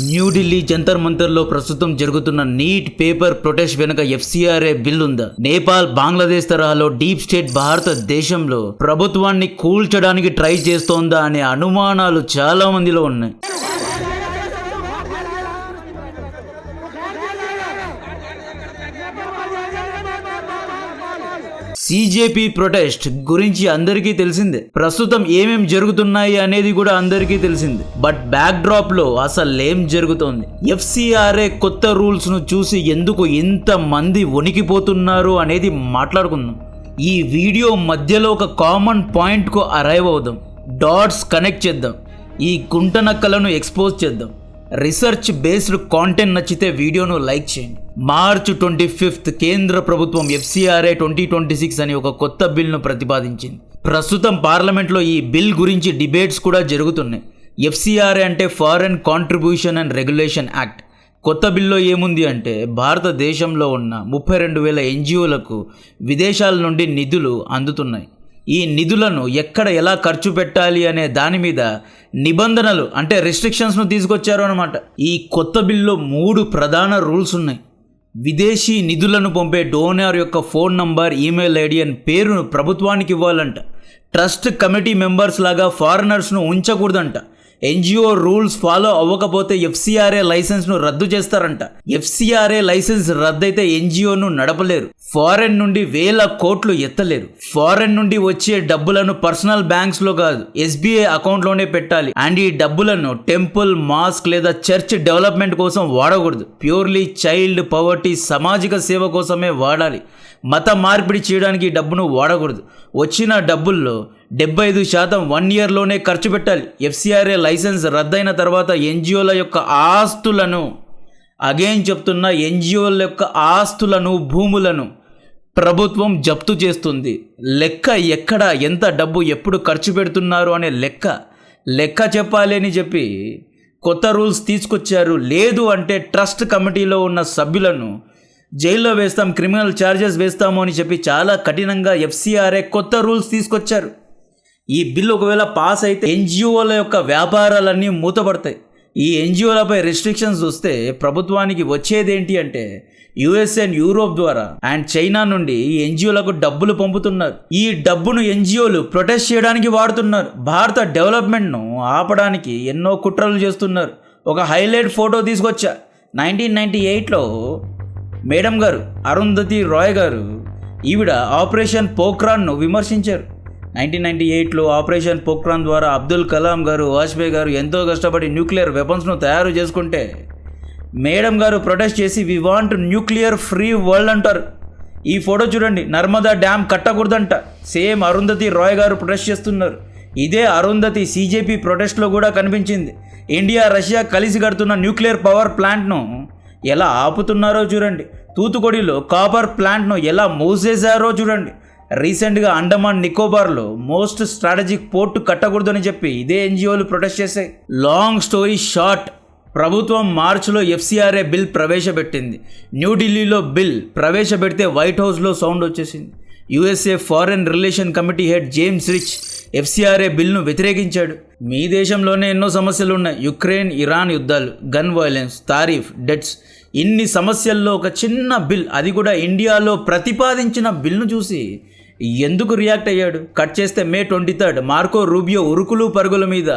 న్యూఢిల్లీ జంతర్ మంతర్లో ప్రస్తుతం జరుగుతున్న neat paper protest వెనుక ఎఫ్సిఆర్ఏ బిల్ ఉందా? నేపాల్, బంగ్లాదేశ్ తరహాలో డీప్ స్టేట్ భారతదేశంలో ప్రభుత్వాన్ని కూల్చడానికి ట్రై చేస్తోందా అనే అనుమానాలు చాలా మందిలో ఉన్నాయి. సిజేపీ ప్రొటెస్ట్ గురించి అందరికీ తెలిసిందే. ప్రస్తుతం ఏమేం జరుగుతున్నాయి అనేది కూడా అందరికీ తెలిసిందే. బట్ బ్యాక్ డ్రాప్ లో అసలు ఏం జరుగుతోంది? ఎఫ్సిఆర్ఏ కొత్త రూల్స్ ను చూసి ఎందుకు ఇంత మంది వణికిపోతున్నారు అనేది మాట్లాడుకుందాం. ఈ వీడియో మధ్యలో ఒక కామన్ పాయింట్ కు అరైవ్ అవుదాం. డాట్స్ కనెక్ట్ చేద్దాం. ఈ గుంటనక్కలను ఎక్స్పోజ్ చేద్దాం. రీసెర్చ్ బేస్డ్ కాంటెంట్ నచ్చితే వీడియోను లైక్ చేయండి. మార్చ్ 25 కేంద్ర ప్రభుత్వం ఎఫ్సిఆర్ఏ 2026 అని ఒక కొత్త బిల్ను ప్రతిపాదించింది. ప్రస్తుతం పార్లమెంట్లో ఈ బిల్ గురించి డిబేట్స్ కూడా జరుగుతున్నాయి. ఎఫ్సిఆర్ఏ అంటే foreign contribution and regulation act. కొత్త బిల్లో ఏముంది అంటే భారతదేశంలో ఉన్న 32,000 ఎన్జిఓలకు విదేశాల నుండి నిధులు అందుతున్నాయి. ఈ నిధులను ఎక్కడ ఎలా ఖర్చు పెట్టాలి అనే దాని మీద నిబంధనలు అంటే రెస్ట్రిక్షన్స్ను తీసుకొచ్చారు అన్నమాట. ఈ కొత్త బిల్లో 3 ప్రధాన రూల్స్ ఉన్నాయి. విదేశీ నిధులను పంపే డోనర్ యొక్క ఫోన్ నంబర్, ఈమెయిల్ ఐడి అని పేరును ప్రభుత్వానికి ఇవ్వాలంట. ట్రస్ట్ కమిటీ మెంబర్స్ లాగా ఫారినర్స్ను ఉంచకూడదంట. ఎన్జిఓ రూల్స్ ఫాలో అవ్వకపోతే ఎఫ్సిఆర్ఏ లైసెన్స్ను రద్దు చేస్తారంట. ఎఫ్సిఆర్ఏ లైసెన్స్ రద్దయితే ఎన్జిఓను నడపలేరు. ఫారెన్ నుండి వేల కోట్లు ఎత్తలేరు. ఫారెన్ నుండి వచ్చే డబ్బులను పర్సనల్ బ్యాంక్స్ లో కాదు, ఎస్బీఐ అకౌంట్ లోనే పెట్టాలి. అండ్ ఈ డబ్బులను టెంపుల్, మాస్క్ లేదా చర్చ్ డెవలప్మెంట్ కోసం వాడకూడదు. ప్యూర్లీ చైల్డ్ పవర్టీ, సామాజిక సేవ కోసమే వాడాలి. మత మార్పిడి చేయడానికి ఈ డబ్బును వాడకూడదు. వచ్చిన డబ్బుల్లో 75% 1 ఇయర్లోనే ఖర్చు పెట్టాలి. ఎఫ్సిఆర్ఏ లైసెన్స్ రద్దయిన తర్వాత ఎన్జిఓల యొక్క ఆస్తులను, అగైన్ చెప్తున్న ఎన్జిఓల యొక్క ఆస్తులను, భూములను ప్రభుత్వం జప్తు చేస్తుంది. లెక్క ఎక్కడ, ఎంత డబ్బు ఎప్పుడు ఖర్చు పెడుతున్నారు అనే లెక్క చెప్పాలి అని చెప్పి కొత్త రూల్స్ తీసుకొచ్చారు. లేదు అంటే ట్రస్ట్ కమిటీలో ఉన్న సభ్యులను జైల్లో వేస్తాం, క్రిమినల్ ఛార్జెస్ వేస్తాము అని చెప్పి చాలా కఠినంగా ఎఫ్సిఆర్ఏ కొత్త రూల్స్ తీసుకొచ్చారు. ఈ బిల్ ఒకవేళ పాస్ అయితే ఎన్జిఓల యొక్క వ్యాపారాలన్నీ మూతపడతాయి. ఈ ఎన్జిఓలపై రెస్ట్రిక్షన్స్ వస్తే ప్రభుత్వానికి వచ్చేదేంటి అంటే యుఎస్ అండ్ యూరోప్ ద్వారా అండ్ చైనా నుండి ఈ ఎన్జిఓలకు డబ్బులు పంపుతున్నారు. ఈ డబ్బును ఎన్జిఓలు ప్రొటెస్ట్ చేయడానికి వాడుతున్నారు. భారత డెవలప్మెంట్ను ఆపడానికి ఎన్నో కుట్రలు చేస్తున్నారు. ఒక హైలైట్ ఫోటో తీసుకొచ్చా. 1998లో మేడం గారు అరుంధతి రాయ్ గారు, ఈవిడ ఆపరేషన్ పోఖ్రాన్ను విమర్శించారు. 1998లో ఆపరేషన్ పోఖ్రాన్ ద్వారా అబ్దుల్ కలాం గారు, వాజ్పేయి గారు ఎంతో కష్టపడి న్యూక్లియర్ వెపన్స్ను తయారు చేసుకుంటే మేడం గారు ప్రొటెస్ట్ చేసి we want nuclear free world అంటారు. ఈ ఫోటో చూడండి. నర్మదా డ్యామ్ కట్టకూడదంట. సేమ్ అరుంధతి రాయ్ గారు ప్రొటెస్ట్ చేస్తున్నారు. ఇదే అరుంధతి సిజేపీ ప్రొటెస్ట్లో కూడా కనిపించింది. ఇండియా, రష్యా కలిసి కడుతున్న న్యూక్లియర్ పవర్ ప్లాంట్ను ఎలా ఆపుతున్నారో చూడండి. తూతుకొడిలో కాపర్ ప్లాంట్ను ఎలా మూసేశారో చూడండి. రీసెంట్గా అండమాన్ నికోబార్లో మోస్ట్ స్ట్రాటజిక్ పోర్టు కట్టకూడదని చెప్పి ఇదే ఎన్జిఓలు ప్రొటెస్ట్ చేశాయి. లాంగ్ స్టోరీ షార్ట్, ప్రభుత్వం మార్చిలో ఎఫ్సిఆర్ఏ బిల్ ప్రవేశపెట్టింది. న్యూఢిల్లీలో బిల్ ప్రవేశపెడితే వైట్ హౌస్లో సౌండ్ వచ్చేసింది. USA foreign relation committee head James Rich FCRA బిల్ను వ్యతిరేకించాడు. మీ దేశంలోనే ఎన్నో సమస్యలు ఉన్నాయి. యుక్రెయిన్, ఇరాన్ యుద్ధాలు, గన్ వైలెన్స్, తారీఫ్, డెట్స్, ఇన్ని సమస్యల్లో ఒక చిన్న బిల్, అది కూడా ఇండియాలో ప్రతిపాదించిన బిల్ను చూసి ఎందుకు రియాక్ట్ అయ్యాడు? కట్ చేస్తే మే 23 మార్కో రూబియో ఉరుకులు పరుగుల మీద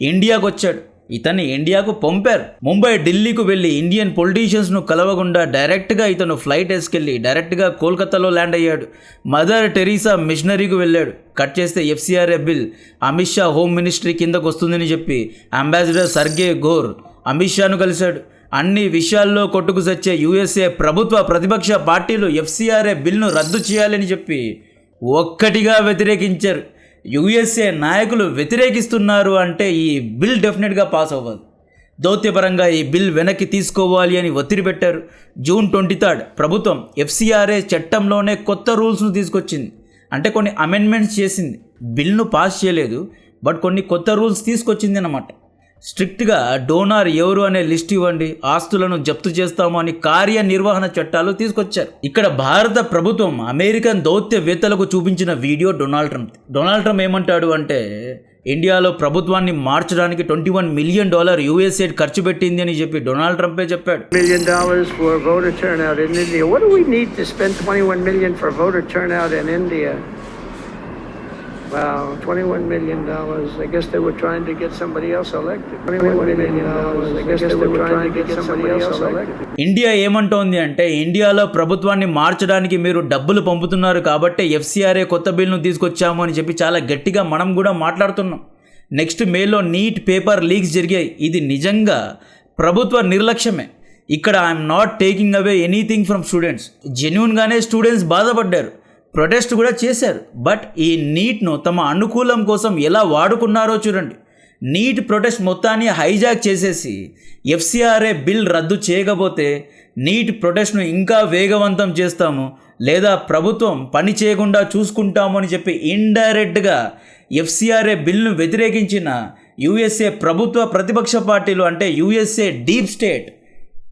ఇండియాకు వచ్చాడు. ఇతన్ని ఇండియాకు పంపారు. ముంబై, ఢిల్లీకు వెళ్ళి ఇండియన్ పొలిటీషియన్స్ను కలవకుండా డైరెక్ట్గా ఇతను ఫ్లైట్ వేసుకెళ్ళి డైరెక్ట్గా కోల్కతాలో ల్యాండ్ అయ్యాడు. మదర్ టెరీసా మిషనరీకి వెళ్ళాడు. కట్ చేస్తే FCRA bill Amit Shah home ministry కిందకు వస్తుందని చెప్పి అంబాసిడర్ సర్గే ఘోర్ అమిత్ షాను కలిశాడు. అన్ని విషయాల్లో కొట్టుకు సచ్చే యుఎస్ఏ ప్రభుత్వ ప్రతిపక్ష పార్టీలు ఎఫ్సిఆర్ఏ బిల్ను రద్దు చేయాలని చెప్పి ఒక్కటిగా వ్యతిరేకించారు. యుఎస్ఏ నాయకులు వ్యతిరేకిస్తున్నారు అంటే ఈ బిల్ డెఫినెట్గా పాస్ అవ్వదు. దౌత్యపరంగా ఈ బిల్ వెనక్కి తీసుకోవాలి అని ఒత్తిడి పెట్టారు. జూన్ 23 ప్రభుత్వం ఎఫ్సిఆర్ఏ చట్టంలోనే కొత్త రూల్స్ను తీసుకొచ్చింది. అంటే కొన్ని అమెండ్మెంట్స్ చేసింది. బిల్ను పాస్ చేయలేదు, బట్ కొన్ని కొత్త రూల్స్ తీసుకొచ్చింది అన్నమాట. స్ట్రిక్ట్గా డోనార్ ఎవరు అనే లిస్ట్ ఇవ్వండి, ఆస్తులను జప్తు చేస్తాము అని కార్యనిర్వహణ చట్టాలు తీసుకొచ్చారు. ఇక్కడ భారత ప్రభుత్వం అమెరికన్ దౌత్యవేత్తలకు చూపించిన వీడియో డొనాల్డ్ ట్రంప్ ఏమంటాడు అంటే ఇండియాలో ప్రభుత్వాన్ని మార్చడానికి $21 మిలియన్ యుఎస్ఏడ్ ఖర్చు పెట్టింది అని చెప్పి డొనాల్డ్ ట్రంపే చెప్పాడు. $1 million for voter turnout in India. What do we need to spend $21 million for voter turnout in India? Wow, $21 million. I guess they were trying to get somebody else elected. $21 million. I guess they were trying to get somebody else elected. India ఏమంటోంది అంటే ఇండియాలో ప్రభుత్వాన్ని మార్చడానికి మీరు డబ్బులు పంపుతున్నారు కాబట్టి FCRA కొత్త బిల్లును తీసుకొచ్చాము అని చెప్పి చాలా గట్టిగా మనం కూడా మాట్లాడుతున్నాం. నెక్స్ట్ మేలో నీట్ పేపర్ లీక్స్ జరిగాయి. ఇది నిజంగా ప్రభుత్వ నిర్లక్ష్యమే. ఇక్కడ I'm not taking away anything from students. జెన్యూన్గానే స్టూడెంట్స్ బాధపడ్డారు, ప్రొటెస్ట్ కూడా చేశారు. బట్ ఈ నీట్ను తమ అనుకూలం కోసం ఎలా వాడుకున్నారో చూడండి. నీట్ ప్రొటెస్ట్ మొత్తాన్ని హైజాక్ చేసేసి FCRA బిల్ రద్దు చేయకపోతే నీట్ ప్రొటెస్ట్ను ఇంకా వేగవంతం చేస్తాము లేదా ప్రభుత్వం పని చేయకుండా చూసుకుంటాము అని చెప్పి ఇండైరెక్ట్గా FCRA బిల్ను వ్యతిరేకించిన USA ప్రభుత్వ ప్రతిపక్ష పార్టీలు అంటే USA డీప్ స్టేట్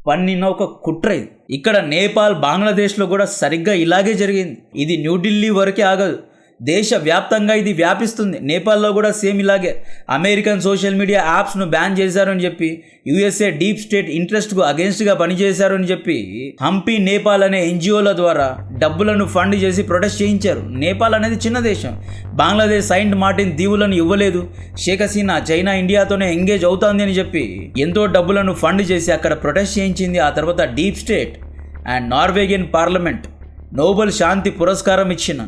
పన్నిన ఒక కుట్ర ఇది. ఇక్కడ నేపాల్, బంగ్లాదేశ్లో కూడా సరిగ్గా ఇలాగే జరిగింది. ఇది న్యూఢిల్లీ వరకే ఆగదు, దేశవ్యాప్తంగా ఇది వ్యాపిస్తుంది. నేపాల్లో కూడా సేమ్ ఇలాగే అమెరికన్ సోషల్ మీడియా యాప్స్ను బ్యాన్ చేశారు అని చెప్పి USA డీప్ స్టేట్ ఇంట్రెస్ట్కు అగెన్స్ట్గా పనిచేశారు అని చెప్పి హంపీ నేపాల్ అనే NGOల ద్వారా డబ్బులను ఫండ్ చేసి ప్రొటెస్ట్ చేయించారు. నేపాల్ అనేది చిన్న దేశం. బంగ్లాదేశ్ సెయింట్ మార్టిన్ దీవులను ఇవ్వలేదు. షేక్ హసీనా చైనా ఇండియాతోనే ఎంగేజ్ అవుతోంది అని చెప్పి ఎంతో డబ్బులను ఫండ్ చేసి అక్కడ ప్రొటెస్ట్ చేయించింది. ఆ తర్వాత deep state and Norwegian parliament Nobel శాంతి పురస్కారం ఇచ్చిన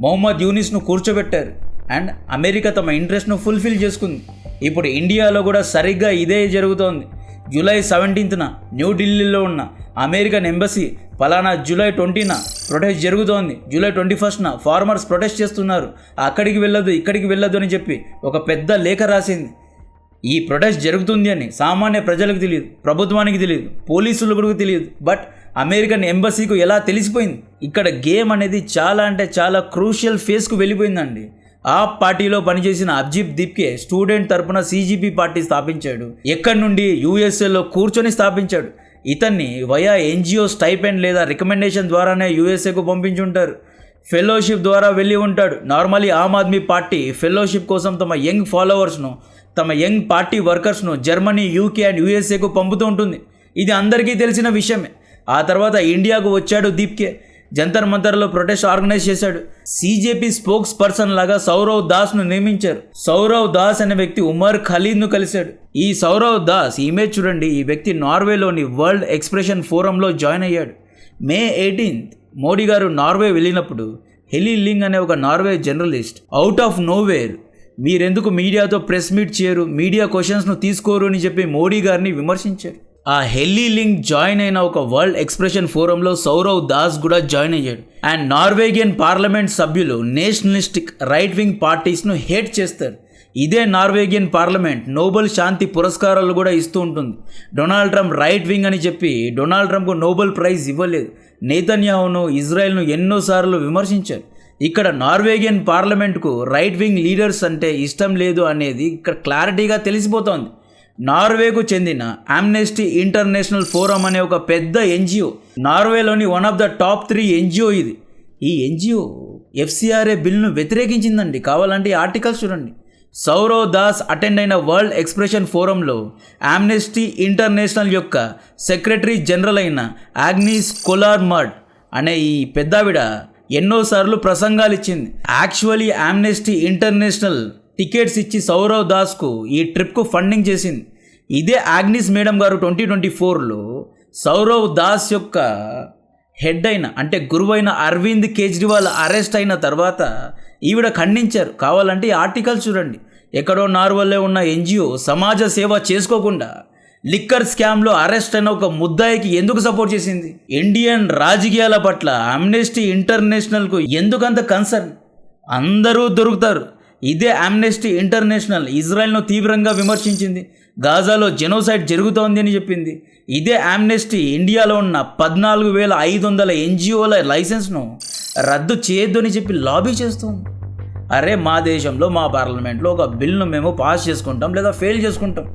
మొహమ్మద్ యూనిస్ను కూర్చోబెట్టారు అండ్ అమెరికా తమ ఇంట్రెస్ట్ను ఫుల్ఫిల్ చేసుకుంది. ఇప్పుడు ఇండియాలో కూడా సరిగ్గా ఇదే జరుగుతోంది. జూలై 17న న్యూఢిల్లీలో ఉన్న అమెరికన్ ఎంబసీ ఫలానా జూలై 20న ప్రొటెస్ట్ జరుగుతోంది, జూలై 21న ఫార్మర్స్ ప్రొటెస్ట్ చేస్తున్నారు, అక్కడికి వెళ్ళొద్దు ఇక్కడికి వెళ్ళొద్దు అని చెప్పి ఒక పెద్ద లేఖ రాసింది. ఈ ప్రొటెస్ట్ జరుగుతుంది అని సామాన్య ప్రజలకు తెలియదు, ప్రభుత్వానికి తెలియదు, పోలీసులకు కూడా తెలియదు. బట్ అమెరికన్ ఎంబసీకు ఎలా తెలిసిపోయింది? ఇక్కడ గేమ్ అనేది చాలా అంటే చాలా క్రూషియల్ ఫేస్కు వెళ్ళిపోయిందండి. ఆ పార్టీలో పనిచేసిన అబ్జిత్ దీప్కే స్టూడెంట్ తరపున CGP పార్టీ స్థాపించాడు. ఎక్కడి నుండి USAలో కూర్చొని స్థాపించాడు. ఇతన్ని వయా NGO స్టైపెండ్ లేదా రికమెండేషన్ ద్వారానే USAకు పంపించుంటారు. ఫెలోషిప్ ద్వారా వెళ్ళి ఉంటాడు. Normally Aam Aadmi party fellowship కోసం తమ యంగ్ ఫాలోవర్స్ను, తమ యంగ్ పార్టీ వర్కర్స్ను జర్మనీ, UK అండ్ USAకు పంపుతూ ఉంటుంది. ఇది అందరికీ తెలిసిన విషయమే. ఆ తర్వాత ఇండియాకు వచ్చాడు దీప్కే. జంతర్ మంతర్లో ప్రొటెస్ట్ ఆర్గనైజ్ చేశాడు. CJP స్పోక్స్ పర్సన్ లాగా సౌరవ్ దాస్ను నియమించారు. సౌరవ్ దాస్ అనే వ్యక్తి ఉమర్ ఖలీద్ను కలిశాడు. ఈ సౌరవ్ దాస్ ఇమేజ్ చూడండి. ఈ వ్యక్తి నార్వేలోని వరల్డ్ ఎక్స్ప్రెషన్ ఫోరంలో జాయిన్ అయ్యాడు. మే 18th మోడీ గారు నార్వే వెళ్ళినప్పుడు హెలీ లింగ్ అనే ఒక Norway journalist out of nowhere మీరెందుకు మీడియాతో ప్రెస్ మీట్ చేయరు, మీడియా క్వశ్చన్స్ను తీసుకోరు అని చెప్పి మోడీ గారిని విమర్శించారు. ఆ హెల్లీ లింక్ జాయిన్ అయిన ఒక వరల్డ్ ఎక్స్ప్రెషన్ ఫోరంలో సౌరవ్ దాస్ కూడా జాయిన్ అయ్యాడు. అండ్ నార్వేగియన్ పార్లమెంట్ సభ్యులు నేషనలిస్టిక్ రైట్ వింగ్ పార్టీస్ను హేట్ చేస్తారు. ఇదే నార్వేగియన్ పార్లమెంట్ నోబెల్ శాంతి పురస్కారాలు కూడా ఇస్తూ ఉంటుంది. డొనాల్డ్ ట్రంప్ రైట్ వింగ్ అని చెప్పి డొనాల్డ్ ట్రంప్కు నోబెల్ ప్రైజ్ ఇవ్వలేదు. నేతన్యాహును, ఇజ్రాయెల్ను ఎన్నోసార్లు విమర్శించారు. ఇక్కడ నార్వేగియన్ పార్లమెంట్కు రైట్ వింగ్ లీడర్స్ అంటే ఇష్టం లేదు అనేది ఇక్కడ క్లారిటీగా తెలిసిపోతోంది. నార్వేకు చెందిన ఆమ్నెస్టీ ఇంటర్నేషనల్ ఫోరం అనే ఒక పెద్ద NGO, నార్వేలోని one of the top 3 NGO ఇది. ఈ NGO FCRA బిల్ను వ్యతిరేకించిందండి. కావాలంటే ఈ ఆర్టికల్స్ చూడండి. సౌరవ్ దాస్ అటెండ్ అయిన వరల్డ్ ఎక్స్ప్రెషన్ ఫోరంలో ఆమ్నెస్టీ ఇంటర్నేషనల్ యొక్క సెక్రటరీ జనరల్ అయిన ఆగ్నీస్ కొలార్మడ్ అనే ఈ పెద్దావిడ ఎన్నోసార్లు ప్రసంగాలు ఇచ్చింది. యాక్చువల్లీ ఆమ్నెస్టీ ఇంటర్నేషనల్ టికెట్స్ ఇచ్చి సౌరవ్ దాస్కు ఈ ట్రిప్కు ఫండింగ్ చేసింది. ఇదే ఆగ్నిస్ మేడం గారు 2024లో సౌరవ్ దాస్ యొక్క హెడ్ అయిన అంటే గురువైన అరవింద్ కేజ్రీవాల్ అరెస్ట్ అయిన తర్వాత ఈవిడ ఖండించారు. కావాలంటే ఈ ఆర్టికల్ చూడండి. ఎక్కడో నార్వేలో ఉన్న NGO సమాజ సేవ చేసుకోకుండా లిక్కర్ స్కామ్లో అరెస్ట్ అయిన ఒక ముద్దాయికి ఎందుకు సపోర్ట్ చేసింది? ఇండియన్ రాజకీయాల పట్ల ఆమ్నెస్టీ ఇంటర్నేషనల్కు ఎందుకంత కన్సర్న్? అందరూ దొరుకుతారు. ఇదే ఆమ్నెస్టీ ఇంటర్నేషనల్ ఇజ్రాయెల్ను తీవ్రంగా విమర్శించింది. గాజాలో జెనోసైడ్ జరుగుతోంది అని చెప్పింది. ఇదే ఆమ్నెస్టీ ఇండియాలో ఉన్న 14,500 NGOల లైసెన్స్ను రద్దు చేయొద్దు అని చెప్పి లాబీ చేస్తుంది. అరే మా దేశంలో మా పార్లమెంట్లో ఒక బిల్ను మేము పాస్ చేసుకుంటాం లేదా ఫెయిల్ చేసుకుంటాం.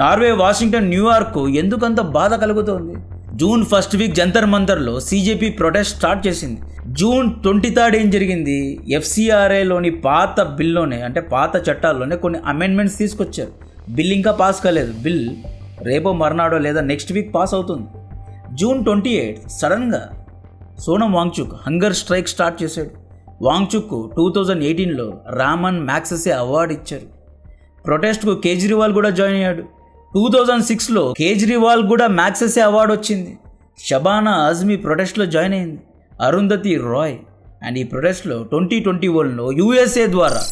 నార్వే, వాషింగ్టన్, న్యూయార్క్ ఎందుకంత బాధ కలుగుతోంది? జూన్ ఫస్ట్ వీక్ జంతర్ మంతర్లో CJP ప్రొటెస్ట్ స్టార్ట్ చేసింది. జూన్ 23 ఏం జరిగింది, FCRAలోని పాత బిల్లోనే అంటే పాత చట్టాల్లోనే కొన్ని అమెండ్మెంట్స్ తీసుకొచ్చారు. బిల్ ఇంకా పాస్ కాలేదు. బిల్ రేపో మర్నాడో లేదా నెక్స్ట్ వీక్ పాస్ అవుతుంది. జూన్ 28 సడన్గా Sonam Wangchuk hunger strike start చేశాడు. వాంగ్చుక్ 2018లో రామన్ మ్యాగ్సెసే అవార్డు ఇచ్చారు. ప్రొటెస్ట్కు కేజ్రీవాల్ కూడా జాయిన్ అయ్యాడు. 2006లో కేజ్రీవాల్ కూడా మ్యాగ్సెసే అవార్డు వచ్చింది. షబానా ఆజ్మీ ప్రొటెస్ట్లో జాయిన్ అయింది. అరుంధతి రాయ్ అండ్ ఈ ప్రొటెస్ట్లో 2021లో USA ద్వారా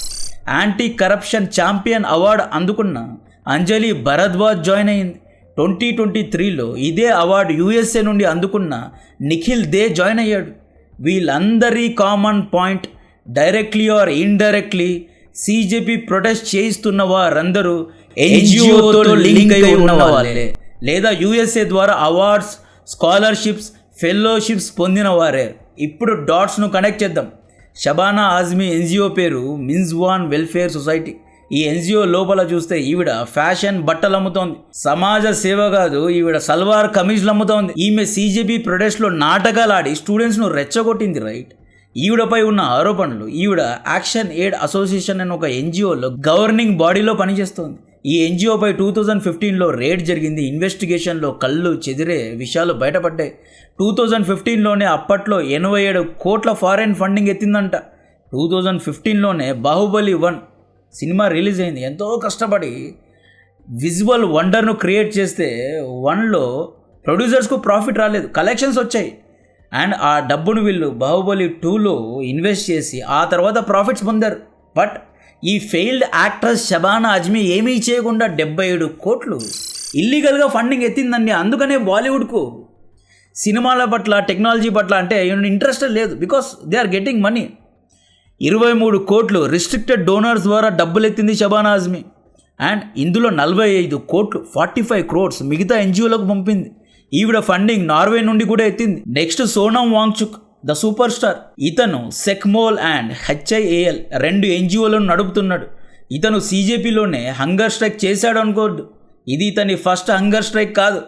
యాంటీ కరప్షన్ ఛాంపియన్ అవార్డు అందుకున్న అంజలి భరద్వాజ్ జాయిన్ అయింది. 2023లో ఇదే అవార్డు USA నుండి అందుకున్న నిఖిల్ దే జాయిన్ అయ్యాడు. వీళ్ళందరి common point directly or indirectly CJP protest చేయిస్తున్న వారందరూ NGOతో లింక్ అయి ఉన్న వాళ్ళే లేదా USA ద్వారా అవార్డ్స్, స్కాలర్షిప్స్, ఫెలోషిప్స్ పొందిన వారే. ఇప్పుడు డాట్స్ను కనెక్ట్ చేద్దాం. షబానా ఆజ్మీ NGO పేరు మిన్జ్వాన్ వెల్ఫేర్ సొసైటీ. ఈ NGO లోపల చూస్తే ఈవిడ ఫ్యాషన్ బట్టలు అమ్ముతోంది. సమాజ సేవ కాదు, ఈవిడ సల్వార్ కమీజ్లు అమ్ముతోంది. ఈమె CJP ప్రొటెస్ట్లో నాటకాలు ఆడి స్టూడెంట్స్ను రెచ్చగొట్టింది. రైట్, ఈవిడపై ఉన్న ఆరోపణలు, ఈవిడ యాక్షన్ ఎయిడ్ అసోసియేషన్ అనే ఒక NGOలో గవర్నింగ్ బాడీలో పనిచేస్తోంది. ఈ NGOపై 2015లో రేడ్ జరిగింది. ఇన్వెస్టిగేషన్లో కళ్ళు చెదిరే విషయాలు బయటపడ్డాయి. 2015లోనే అప్పట్లో 87 కోట్ల ఫారెన్ ఫండింగ్ ఎత్తిందంట. 2015లోనే బాహుబలి 1 సినిమా రిలీజ్ అయింది. ఎంతో కష్టపడి విజువల్ వండర్ను క్రియేట్ చేస్తే 1లో ప్రొడ్యూసర్స్కు ప్రాఫిట్ రాలేదు, కలెక్షన్స్ వచ్చాయి. అండ్ ఆ డబ్బును వీళ్ళు బాహుబలి 2లో ఇన్వెస్ట్ చేసి ఆ తర్వాత ప్రాఫిట్స్ పొందారు. బట్ ఈ ఫెయిల్డ్ యాక్ట్రెస్ షబానా ఆజ్మీ ఏమీ చేయకుండా 77 కోట్లు ఇల్లీగల్గా ఫండింగ్ ఎత్తిందండి. అందుకనే బాలీవుడ్కు సినిమాల పట్ల, టెక్నాలజీ పట్ల అంటే ఇంట్రెస్ట్ లేదు. Because they are getting money. 23 కోట్లు రిస్ట్రిక్టెడ్ డోనర్స్ ద్వారా డబ్బులు ఎత్తింది షబానా ఆజ్మీ. అండ్ ఇందులో 45 కోట్లు 45 క్రోర్స్ మిగతా NGOలకు పంపింది. ఈవిడ ఫండింగ్ నార్వే నుండి కూడా ఎత్తింది. Next Sonam Wangchuk, the superstar. ఇతను సెక్మోల్ అండ్ HIAL 2 NGOలను నడుపుతున్నాడు. ఇతను CJPలోనే హంగర్ స్ట్రైక్ చేశాడు అనుకోవద్దు. ఇది ఇతని ఫస్ట్ హంగర్ స్ట్రైక్ కాదు,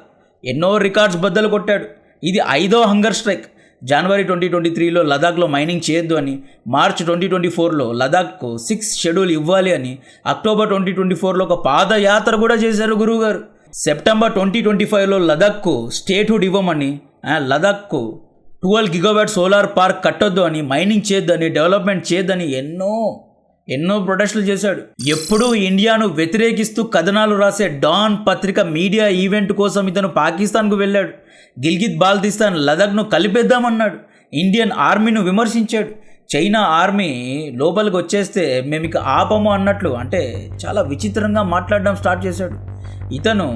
ఎన్నో రికార్డ్స్ బద్దలు కొట్టాడు. ఇది 5వ హంగర్ స్ట్రైక్. జనవరి 2023లో లదాఖ్లో మైనింగ్ చేయొద్దు అని, మార్చ్ 2024లో లదాఖ్కు 6th షెడ్యూల్ ఇవ్వాలి అని, అక్టోబర్ 2024లో ఒక పాదయాత్ర కూడా చేశారు గురువుగారు. సెప్టెంబర్ 2025లో లదాఖ్కు స్టేట్హుడ్ ఇవ్వమని, లదాఖ్కు 12 గిగావాట్ సోలార్ పార్క్ కట్టొద్దు అని, మైనింగ్ చేయొద్దని, డెవలప్మెంట్ చేయొద్దని ఎన్నో ప్రొటెస్టులు చేశాడు. ఎప్పుడూ ఇండియాను వ్యతిరేకిస్తూ కథనాలు రాసే డాన్ పత్రిక మీడియా ఈవెంట్ కోసం ఇతను పాకిస్తాన్కు వెళ్ళాడు. Gilgit Baltistan లదాఖ్ను కలిపేద్దామన్నాడు. Indian ఆర్మీను విమర్శించాడు. China army లోపలికి వచ్చేస్తే మేము ఇక ఆపము అన్నట్లు, అంటే చాలా విచిత్రంగా మాట్లాడడం స్టార్ట్ చేశాడు. ఇతను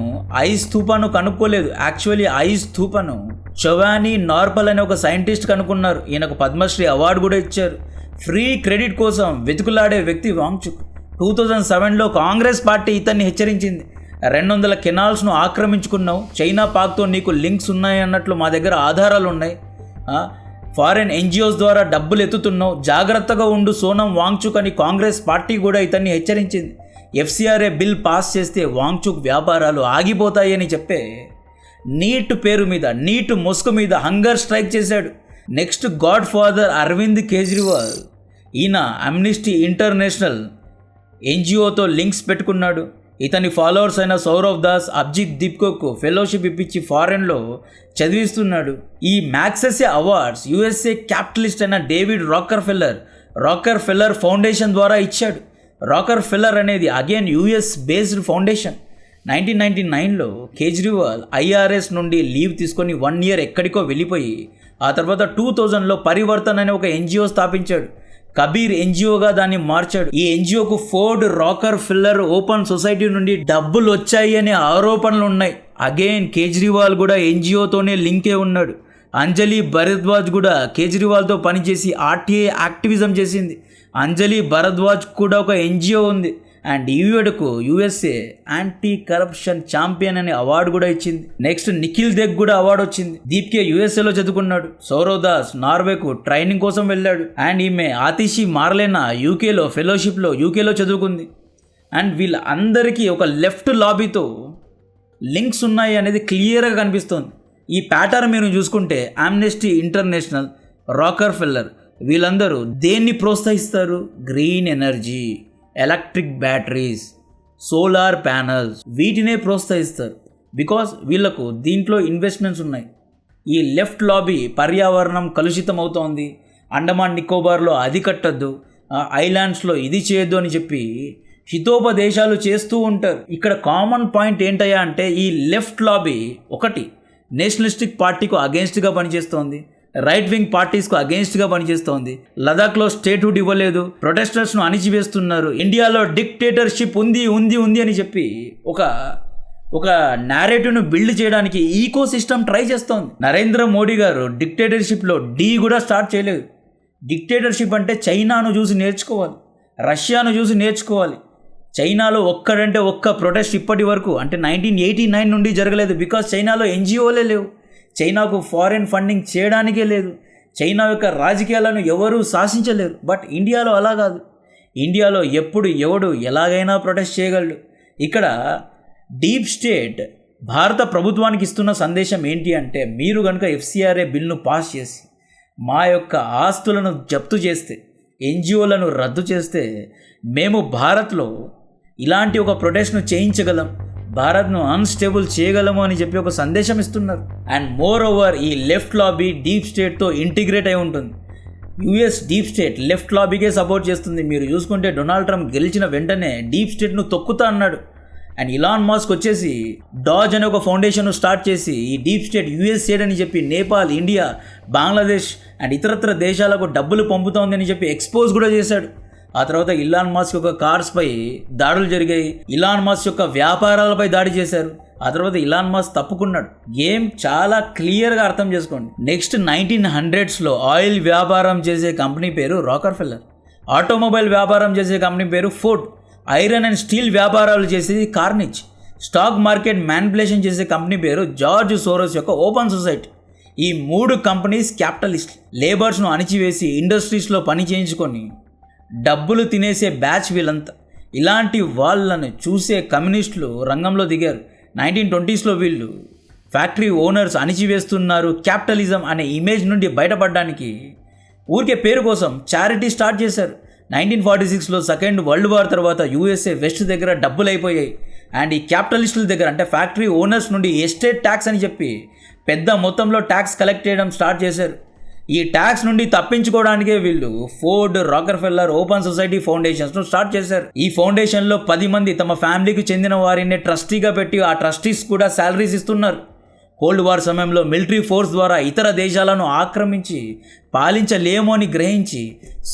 ఐస్ స్థూపాను కనుక్కోలేదు. యాక్చువల్లీ ఐస్ స్థూపాను చొవానీ నార్పల్ అనే ఒక సైంటిస్ట్ కనుక్కున్నారు. ఈయనకు పద్మశ్రీ అవార్డు కూడా ఇచ్చారు. ఫ్రీ క్రెడిట్ కోసం వెతుకులాడే వ్యక్తి వాంగ్చుక్. 2007లో కాంగ్రెస్ పార్టీ ఇతన్ని హెచ్చరించింది. 200 కెనాల్స్ను ఆక్రమించుకున్నావు, చైనా పాక్తో నీకు లింక్స్ ఉన్నాయి అన్నట్లు మా దగ్గర ఆధారాలు ఉన్నాయి, ఫారెన్ NGOs ద్వారా డబ్బులు ఎత్తుతున్నావు, జాగ్రత్తగా ఉండు సోనం వాంగ్చుక్ అని కాంగ్రెస్ పార్టీ కూడా ఇతన్ని హెచ్చరించింది. FCRA బిల్ పాస్ చేస్తే వాంగ్చుక్ వ్యాపారాలు ఆగిపోతాయని చెప్పే నీట్ పేరు మీద, నీట్ ముసుగు మీద హంగర్ స్ట్రైక్ చేశాడు. Next godfather Arvind Kejriwal. ఈయన అమ్నిస్టీ ఇంటర్నేషనల్ NGOతో లింక్స్ పెట్టుకున్నాడు. ఇతని ఫాలోవర్స్ అయిన సౌరవ్ దాస్, అభిజిత్ దీప్కోకు ఫెలోషిప్ ఇప్పించి ఫారెన్లో చదివిస్తున్నాడు. ఈ మ్యాగ్సెసే అవార్డ్స్ USA క్యాపిటలిస్ట్ అయిన డేవిడ్ రాకర్ ఫెల్లర్ ఫౌండేషన్ ద్వారా ఇచ్చాడు. రాకర్ ఫెల్లర్ అనేది అగైన్ US బేస్డ్ ఫౌండేషన్. 1999లో కేజ్రీవాల్ IRS నుండి లీవ్ తీసుకొని 1 year ఎక్కడికో వెళ్ళిపోయి ఆ తర్వాత 2000లో పరివర్తన్ అనే ఒక NGO స్థాపించాడు. కబీర్ NGOగా దాన్ని మార్చాడు. ఈ NGOకు Ford Rockefeller open society నుండి డబ్బులు వచ్చాయి అనే ఆరోపణలు ఉన్నాయి. అగైన్ కేజ్రీవాల్ కూడా NGOతోనే లింకే ఉన్నాడు. అంజలి భరద్వాజ్ కూడా కేజ్రీవాల్తో పనిచేసి RTA యాక్టివిజం చేసింది. అంజలి భరద్వాజ్ కూడా ఒక NGO ఉంది. అండ్ ఈవిడకు USA యాంటీ కరప్షన్ ఛాంపియన్ అనే అవార్డు కూడా ఇచ్చింది. నెక్స్ట్ నిఖిల్ దేగ్ కూడా అవార్డు వచ్చింది. దీప్కే USAలో చదువుకున్నాడు. సౌరవ్ దాస్ నార్వేకు ట్రైనింగ్ కోసం వెళ్ళాడు. అండ్ ఈమె ఆతిషి మార్లేనా UKలో ఫెలోషిప్లో UKలో చదువుకుంది. అండ్ వీళ్ళందరికీ ఒక లెఫ్ట్ లాబీతో లింక్స్ ఉన్నాయి అనేది క్లియర్గా కనిపిస్తోంది. ఈ ప్యాటర్న్ మీరు చూసుకుంటే ఆమ్నెస్టీ ఇంటర్నేషనల్, రాకర్ ఫెల్లర్ వీళ్ళందరూ దేన్ని ప్రోత్సహిస్తారు? Green energy, electric batteries, solar panels వీటినే ప్రోత్సహిస్తారు. బికాస్ వీళ్ళకు దీంట్లో ఇన్వెస్ట్మెంట్స్ ఉన్నాయి. ఈ లెఫ్ట్ లాబీ పర్యావరణం కలుషితం అవుతోంది, అండమాన్ నికోబార్లో అది కట్టద్దు, ఐలాండ్స్లో ఇది చేయొద్దు అని చెప్పి హితోపదేశాలు చేస్తూ ఉంటారు. ఇక్కడ కామన్ పాయింట్ ఏంటయ్యా అంటే ఈ లెఫ్ట్ లాబీ ఒకటి నేషనలిస్టిక్ పార్టీకు అగేన్స్ట్గా పనిచేస్తోంది, రైట్ వింగ్ పార్టీస్కు అగేన్స్ట్గా పనిచేస్తోంది. లదాఖ్లో స్టేట్హుడ్ ఇవ్వలేదు, ప్రొటెస్టర్స్ను అణిచివేస్తున్నారు, ఇండియాలో డిక్టేటర్షిప్ ఉంది ఉంది ఉంది అని చెప్పి ఒక నేరేటివ్ను బిల్డ్ చేయడానికి ఈకో సిస్టమ్ ట్రై చేస్తోంది. నరేంద్ర మోడీ గారు డిక్టేటర్షిప్లో కూడా స్టార్ట్ చేయలేదు. డిక్టేటర్షిప్ అంటే చైనాను చూసి నేర్చుకోవాలి, రష్యాను చూసి నేర్చుకోవాలి. చైనాలో ఒక్కడంటే ఒక్క ప్రొటెస్ట్ ఇప్పటి వరకు అంటే 1989 నుండి జరగలేదు. బికాజ్ చైనాలో ఎన్జిఓలే లేవు, చైనాకు ఫారెన్ ఫండింగ్ చేయడానికే లేదు, చైనా యొక్క రాజకీయాలను ఎవరూ శాసించలేరు. బట్ ఇండియాలో అలా కాదు. ఇండియాలో ఎప్పుడు ఎవడు ఎలాగైనా ప్రొటెస్ట్ చేయగలడు. ఇక్కడ డీప్ స్టేట్ భారత ప్రభుత్వానికి ఇస్తున్న సందేశం ఏంటి అంటే, మీరు కనుక FCRA బిల్ను పాస్ చేసి మా యొక్క ఆస్తులను జప్తు చేస్తే, ఎన్జిఓలను రద్దు చేస్తే మేము భారత్లో ఇలాంటి ఒక ప్రొటెస్ట్ను చేయించగలం, భారత్ను అన్స్టేబుల్ చేయగలము అని చెప్పి ఒక సందేశం ఇస్తున్నారు. అండ్ మోర్ ఓవర్ ఈ లెఫ్ట్ లాబీ డీప్ స్టేట్తో ఇంటిగ్రేట్ అయి ఉంటుంది. యుఎస్ డీప్ స్టేట్ లెఫ్ట్ లాబీకే సపోర్ట్ చేస్తుంది. మీరు చూసుకుంటే డొనాల్డ్ ట్రంప్ గెలిచిన వెంటనే డీప్ స్టేట్ను తొక్కుతా అన్నాడు. అండ్ ఇలాన్ మాస్క్ వచ్చేసి డాజ్ అనే ఒక ఫౌండేషన్ స్టార్ట్ చేసి ఈ డీప్ స్టేట్ USAID అని చెప్పి నేపాల్, ఇండియా, బంగ్లాదేశ్ అండ్ ఇతరత్ర దేశాలకు డబ్బులు పంపుతోందని చెప్పి ఎక్స్పోజ్ కూడా చేశాడు. ఆ తర్వాత ఇలాన్ మాస్క్ యొక్క కార్స్పై దాడులు జరిగాయి, ఇలాన్ మాస్క్ యొక్క వ్యాపారాలపై దాడి చేశారు. ఆ తర్వాత ఇలాన్ మాస్క్ తప్పుకున్నాడు. గేమ్ చాలా క్లియర్గా అర్థం చేసుకోండి. నెక్స్ట్ 1900s ఆయిల్ వ్యాపారం చేసే కంపెనీ పేరు రాకర్ ఫెల్లర్, ఆటోమొబైల్ వ్యాపారం చేసే కంపెనీ పేరు ఫోర్డ్, ఐరన్ అండ్ స్టీల్ వ్యాపారాలు చేసేది కార్నిచ్, స్టాక్ మార్కెట్ మ్యానిపులేషన్ చేసే కంపెనీ పేరు జార్జ్ సోరోస్ యొక్క ఓపెన్ సొసైటీ. ఈ 3 కంపెనీస్ క్యాపిటలిస్ట్, లేబర్స్ను అణిచివేసి ఇండస్ట్రీస్లో పని చేయించుకొని డబ్బులు తినేసే బ్యాచ్ వీళ్ళంతా. ఇలాంటి వాళ్ళను చూసే కమ్యూనిస్టులు రంగంలో దిగారు. 1920s వీళ్ళు ఫ్యాక్టరీ ఓనర్స్ అణిచివేస్తున్నారు, క్యాపిటలిజం అనే ఇమేజ్ నుండి బయటపడడానికి ఊరికే పేరు కోసం చారిటీ స్టార్ట్ చేశారు. 1946 సెకండ్ వరల్డ్ వార్ తర్వాత USA వెస్ట్ దగ్గర డబ్బులు అయిపోయాయి. అండ్ ఈ క్యాపిటలిస్టుల దగ్గర అంటే ఫ్యాక్టరీ ఓనర్స్ నుండి ఎస్టేట్ ట్యాక్స్ అని చెప్పి పెద్ద మొత్తంలో ట్యాక్స్ కలెక్ట్ చేయడం స్టార్ట్ చేశారు. ఈ ట్యాక్స్ నుండి తప్పించుకోవడానికే వీళ్ళు Ford, Rockefeller, open society ఫౌండేషన్స్ను స్టార్ట్ చేశారు. ఈ ఫౌండేషన్లో 10 మంది తమ ఫ్యామిలీకి చెందిన వారిని ట్రస్టీగా పెట్టి ఆ ట్రస్టీస్ కూడా శాలరీస్ ఇస్తున్నారు. కోల్డ్ వార్ సమయంలో మిలిటరీ ఫోర్స్ ద్వారా ఇతర దేశాలను ఆక్రమించి పాలించలేమో అని గ్రహించి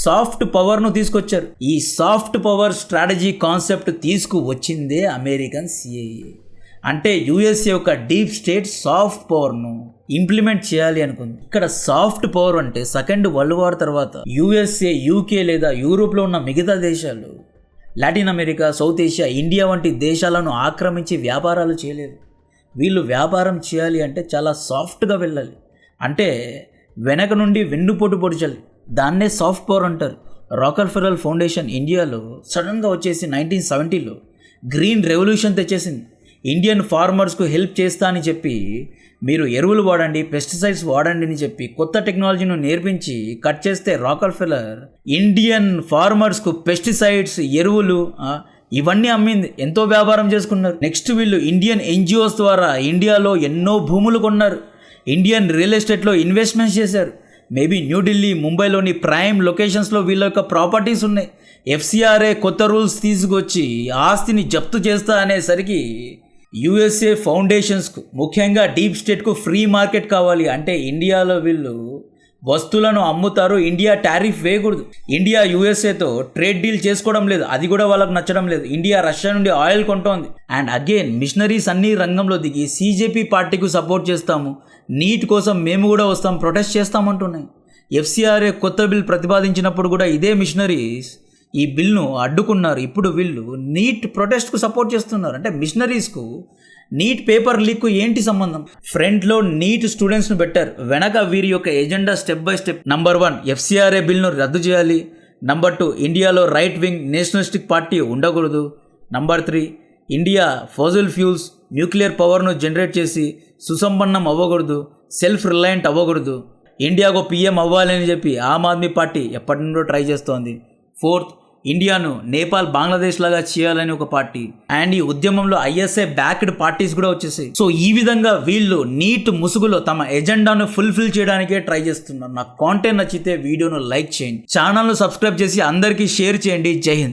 సాఫ్ట్ పవర్ను తీసుకొచ్చారు. ఈ సాఫ్ట్ పవర్ స్ట్రాటజీ కాన్సెప్ట్ తీసుకువచ్చిందే అమెరికన్ CIA. అంటే USA యొక్క డీప్ స్టేట్ సాఫ్ట్ పవర్ను ఇంప్లిమెంట్ చేయాలి అనుకుంది. ఇక్కడ సాఫ్ట్ పవర్ అంటే సెకండ్ వరల్డ్ వార్ తర్వాత USA, UK లేదా యూరోప్లో ఉన్న మిగతా దేశాలు Latin America, South Asia, India వంటి దేశాలను ఆక్రమించి వ్యాపారాలు చేయలేదు. వీళ్ళు వ్యాపారం చేయాలి అంటే చాలా సాఫ్ట్గా వెళ్ళాలి, అంటే వెనక నుండి వెన్నుపోటు పొడిచాలి. దాన్నే సాఫ్ట్ పవర్ అంటారు. రాకర్ ఫెల్లర్ ఫౌండేషన్ ఇండియాలో సడన్గా వచ్చేసి 1970లో గ్రీన్ రెవల్యూషన్ తెచ్చేసింది. ఇండియన్ ఫార్మర్స్కు హెల్ప్ చేస్తా అని చెప్పి మీరు ఎరువులు వాడండి, పెస్టిసైడ్స్ వాడండి అని చెప్పి కొత్త టెక్నాలజీని నేర్పించి కట్ చేస్తే రాకర్ ఫెల్లర్ ఇండియన్ ఫార్మర్స్కు పెస్టిసైడ్స్, ఎరువులు ఇవన్నీ అమ్మింది, ఎంతో వ్యాపారం చేసుకున్నారు. నెక్స్ట్ వీళ్ళు ఇండియన్ NGOs ద్వారా ఇండియాలో ఎన్నో భూములు కొన్నారు, ఇండియన్ రియల్ ఎస్టేట్లో ఇన్వెస్ట్మెంట్స్ చేశారు. మేబీ న్యూఢిల్లీ, ముంబైలోని ప్రైమ్ లొకేషన్స్లో వీళ్ళ యొక్క ప్రాపర్టీస్ ఉన్నాయి. FCRA కొత్త రూల్స్ తీసుకొచ్చి ఆస్తిని జప్తు చేస్తా అనేసరికి USA ఫౌండేషన్స్కు, ముఖ్యంగా డీప్ స్టేట్కు ఫ్రీ మార్కెట్ కావాలి. అంటే ఇండియాలో వీళ్ళు వస్తువులను అమ్ముతారు, ఇండియా టారిఫ్ వేయకూడదు. ఇండియా USAతో ట్రేడ్ డీల్ చేసుకోవడం లేదు, అది కూడా వాళ్ళకు నచ్చడం లేదు. ఇండియా రష్యా నుండి ఆయిల్ కొంటోంది. అండ్ అగైన్ మిషనరీస్ అన్ని రంగంలో దిగి CJP పార్టీకు సపోర్ట్ చేస్తాము, నీట్ కోసం మేము కూడా వస్తాం, ప్రొటెస్ట్ చేస్తామంటున్నాయి. FCRA కొత్త బిల్ ప్రతిపాదించినప్పుడు కూడా ఇదే మిషనరీస్ ఈ బిల్ను అడ్డుకున్నారు. ఇప్పుడు వీళ్ళు నీట్ ప్రొటెస్ట్కు సపోర్ట్ చేస్తున్నారు. అంటే మిషనరీస్కు నీట్ పేపర్ లీక్కు ఏంటి సంబంధం? ఫ్రంట్లో నీట్ స్టూడెంట్స్ను పెట్టారు, వెనక వీరి యొక్క agenda step by step. Number 1 FCRA బిల్ను రద్దు చేయాలి. నంబర్ 2 ఇండియాలో రైట్ వింగ్ నేషనలిస్టిక్ పార్టీ ఉండకూడదు. Number 3 India fossil fuels nuclear పవర్ను జనరేట్ చేసి సుసంపన్నం అవ్వకూడదు, సెల్ఫ్ రిలయంట్ అవ్వకూడదు, ఇండియాకు పిఎం అవ్వాలని చెప్పి ఆమ్ ఆద్మీ పార్టీ ఎప్పటి నుండో ట్రై చేస్తోంది. ఫోర్త్, ఇండియాను నేపాల్, బంగ్లాదేశ్ లాగా చేయాలని ఒక పార్టీ. అండ్ ఈ ఉద్యమంలో ఐఎస్ఐ బ్యాక్డ్ పార్టీస్ కూడా వచ్చేసాయి. సో ఈ విధంగా వీళ్ళు నీట్ ముసుగులో తమ ఎజెండాను ఫుల్ఫిల్ చేయడానికే ట్రై చేస్తున్నారు. నా కాంటెంట్ నచ్చితే వీడియోను లైక్ చేయండి, ఛానల్ను సబ్స్క్రైబ్ చేసి అందరికీ షేర్ చేయండి. జై హింద్.